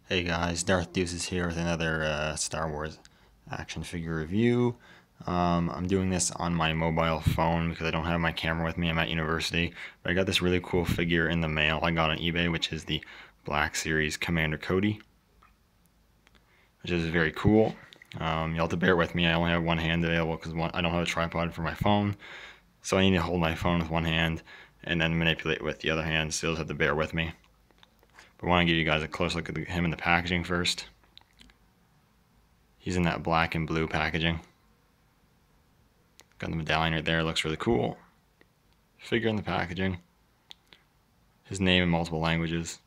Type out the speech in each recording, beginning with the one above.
Hey guys, Darth Deuce is here with another Star Wars action figure review. I'm doing this on my mobile phone because I don't have my camera with me. I'm at university. But I got this really cool figure in the mail I got on eBay, which is the Black Series Commander Cody, which is very cool. You'll have to bear with me. I only have one hand available because I don't have a tripod for my phone. So I need to hold my phone with one hand and then manipulate with the other hand. So you'll have to bear with me. But I want to give you guys a close look at him in the packaging first. He's in that black and blue packaging. Got the medallion right there, looks really cool. Figure in the packaging. His name in multiple languages.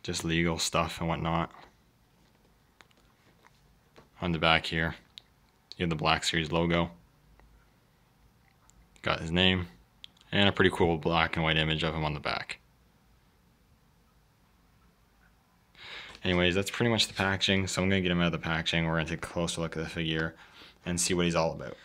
Just legal stuff and whatnot. On the back here, you have the Black Series logo. Got his name, and a pretty cool black and white image of him on the back. Anyways, that's pretty much the packaging, so I'm going to get him out of the packaging. We're going to take a closer look at the figure and see what he's all about.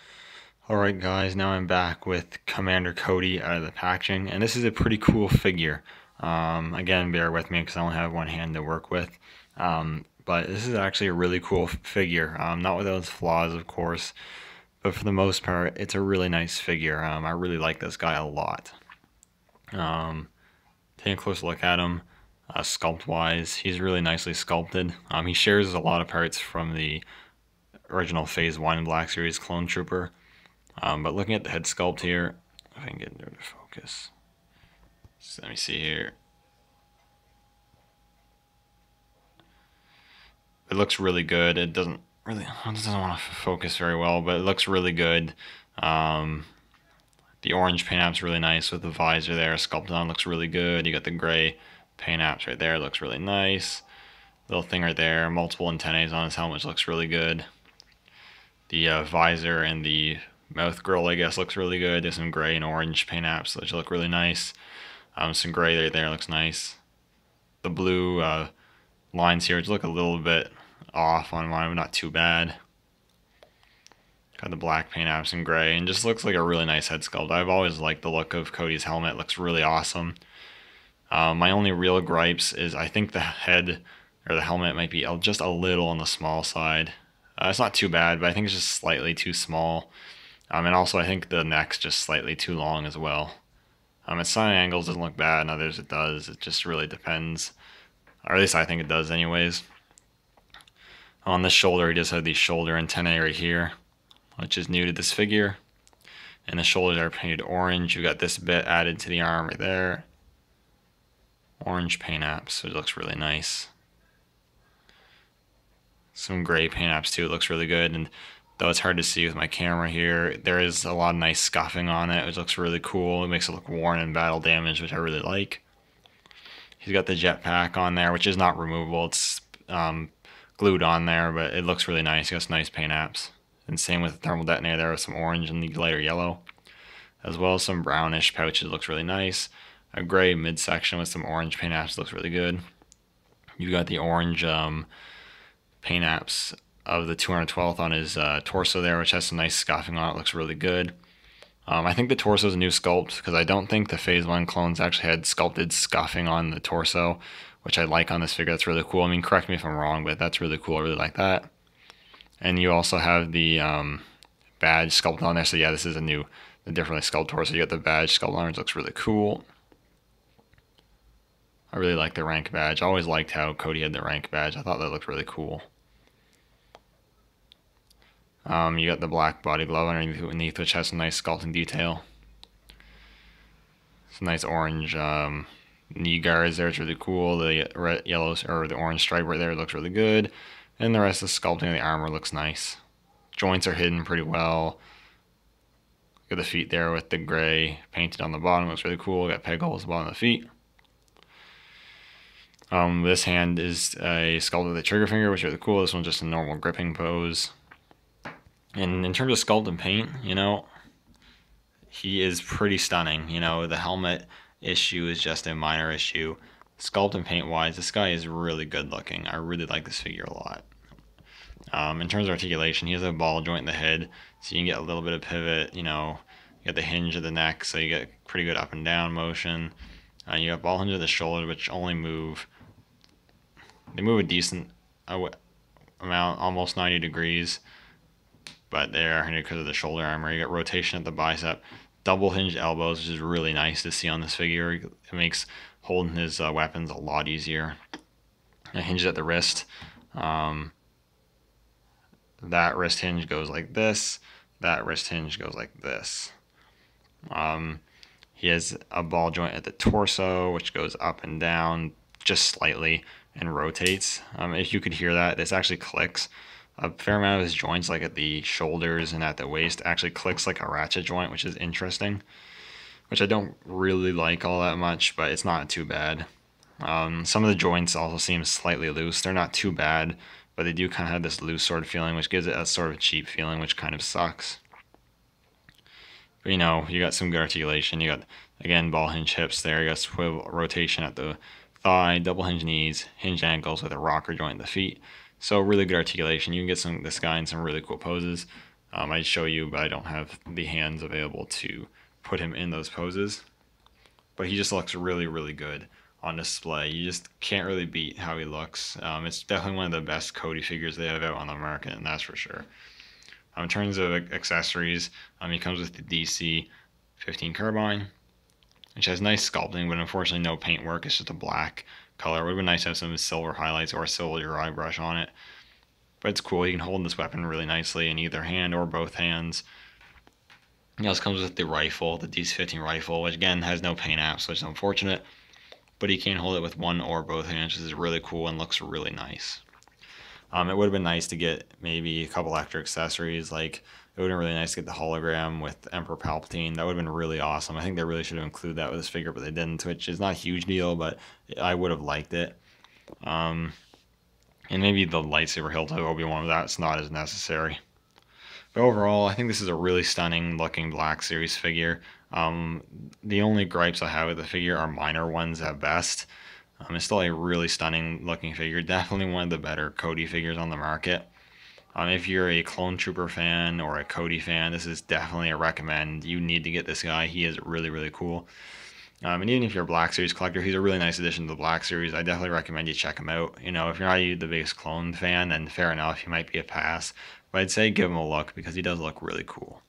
Alright guys, now I'm back with Commander Cody out of the packaging, and this is a pretty cool figure. Again, bear with me because I only have one hand to work with. But this is actually a really cool figure, not without its flaws of course, but for the most part, it's a really nice figure. I really like this guy a lot. Taking a closer look at him, sculpt-wise, he's really nicely sculpted. He shares a lot of parts from the original Phase 1 Black Series Clone Trooper. But looking at the head sculpt here, if I can get there to focus. So let me see here. It looks really good. It doesn't want to focus very well, but it looks really good. The orange paint app's really nice with the visor there. Sculpted on looks really good. You got the gray paint apps right there. Looks really nice. Little thing right there. Multiple antennae on his helmet, which looks really good. The visor and the mouth grill, I guess, looks really good. There's some gray and orange paint apps, which look really nice. Some gray right there looks nice. The blue lines here, which look a little bit off on mine, but not too bad. Got the black paint apps and gray, and just looks like a really nice head sculpt. I've always liked the look of Cody's helmet. It looks really awesome. My only real gripes is I think the head or the helmet might be just a little on the small side. It's not too bad, but I think it's just slightly too small. And also I think the neck's just slightly too long as well. At some angles it doesn't look bad, and others it does. It just really depends. Or at least I think it does anyways. On the shoulder, he just had these shoulder antennae right here, which is new to this figure. And the shoulders are painted orange. You got this bit added to the arm right there. Orange paint apps, so it looks really nice. Some gray paint apps too, it looks really good. And though it's hard to see with my camera here, there is a lot of nice scuffing on it, which looks really cool. It makes it look worn and battle damaged, which I really like. He's got the jetpack on there, which is not removable. It's glued on there, but it looks really nice. He got some nice paint apps. And same with the thermal detonator there with some orange and the lighter yellow. As well as some brownish pouches, looks really nice. A gray midsection with some orange paint apps, looks really good. You got the orange paint apps of the 212th on his torso there, which has some nice scuffing on it, looks really good. I think the torso is a new sculpt because I don't think the Phase 1 clones actually had sculpted scuffing on the torso, which I like on this figure. That's really cool. I mean, correct me if I'm wrong, but that's really cool. I really like that. And you also have the badge sculpted on there. So yeah, this is a differently sculpted torso. You got the badge sculpted on it, which looks really cool. I really like the rank badge. I always liked how Cody had the rank badge. I thought that looked really cool. You got the black body glove underneath, which has some nice sculpting detail. Some nice orange knee guards there. It's really cool. The red, yellow, or the orange stripe right there looks really good. And the rest of the sculpting of the armor looks nice. Joints are hidden pretty well. Got the feet there with the gray painted on the bottom. Looks really cool. Got peg holes at the bottom of the feet. This hand is a sculpt of the trigger finger, which is really cool. This one's just a normal gripping pose. And in terms of sculpt and paint, you know, he is pretty stunning. You know, the helmet issue is just a minor issue. Sculpt and paint wise, this guy is really good looking. I really like this figure a lot. In terms of articulation, he has a ball joint in the head, so you can get a little bit of pivot. You know, you get the hinge of the neck, so you get pretty good up and down motion. You got ball hinge at the shoulder, which only they move a decent amount, almost 90 degrees, but they're because of the shoulder armor. You got rotation at the bicep, double hinge elbows, which is really nice to see on this figure. It makes holding his weapons a lot easier. It hinges at the wrist. That wrist hinge goes like this. That wrist hinge goes like this. He has a ball joint at the torso, which goes up and down just slightly and rotates. If you could hear that, this actually clicks. A fair amount of his joints, like at the shoulders and at the waist, actually clicks like a ratchet joint, which is interesting, which I don't really like all that much, but it's not too bad. Some of the joints also seem slightly loose. They're not too bad, but they do kind of have this loose sort of feeling, which gives it a sort of cheap feeling, which kind of sucks. But you know, you got some good articulation. You got, again, ball hinge hips there. You got swivel rotation at the thigh, double hinge knees, hinge ankles with a rocker joint in the feet. So really good articulation. You can get this guy in some really cool poses. I'd show you, but I don't have the hands available to put him in those poses. But he just looks really, really good on display. You just can't really beat how he looks. It's definitely one of the best Cody figures they have out on the market, and that's for sure. In terms of accessories, he comes with the DC 15 carbine, which has nice sculpting, but unfortunately no paint work. It's just a black color. It would have been nice to have some silver highlights or a silver eye brush on it. But it's cool. You can hold this weapon really nicely in either hand or both hands. It also comes with the rifle, the DC-15 rifle, which again has no paint apps, which is unfortunate. But you can hold it with one or both hands, which is really cool and looks really nice. It would have been nice to get maybe a couple extra accessories, like it would have been really nice to get the hologram with Emperor Palpatine. That would have been really awesome. I think they really should have included that with this figure, but they didn't, which is not a huge deal, but I would have liked it. And maybe the lightsaber hilt of Obi-Wan, that's not as necessary. But overall, I think this is a really stunning looking Black Series figure. The only gripes I have with the figure are minor ones at best. It's still a really stunning looking figure. Definitely one of the better Cody figures on the market. If you're a Clone Trooper fan or a Cody fan, this is definitely a recommend. You need to get this guy. He is really, really cool. And even if you're a Black Series collector, he's a really nice addition to the Black Series. I definitely recommend you check him out. You know, if you're not the biggest Clone fan, then fair enough, he might be a pass. But I'd say give him a look because he does look really cool.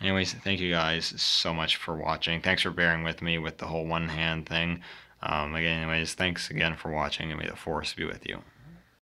Anyways, thank you guys so much for watching. Thanks for bearing with me with the whole one-hand thing. Again, anyways, thanks again for watching, and may the Force be with you.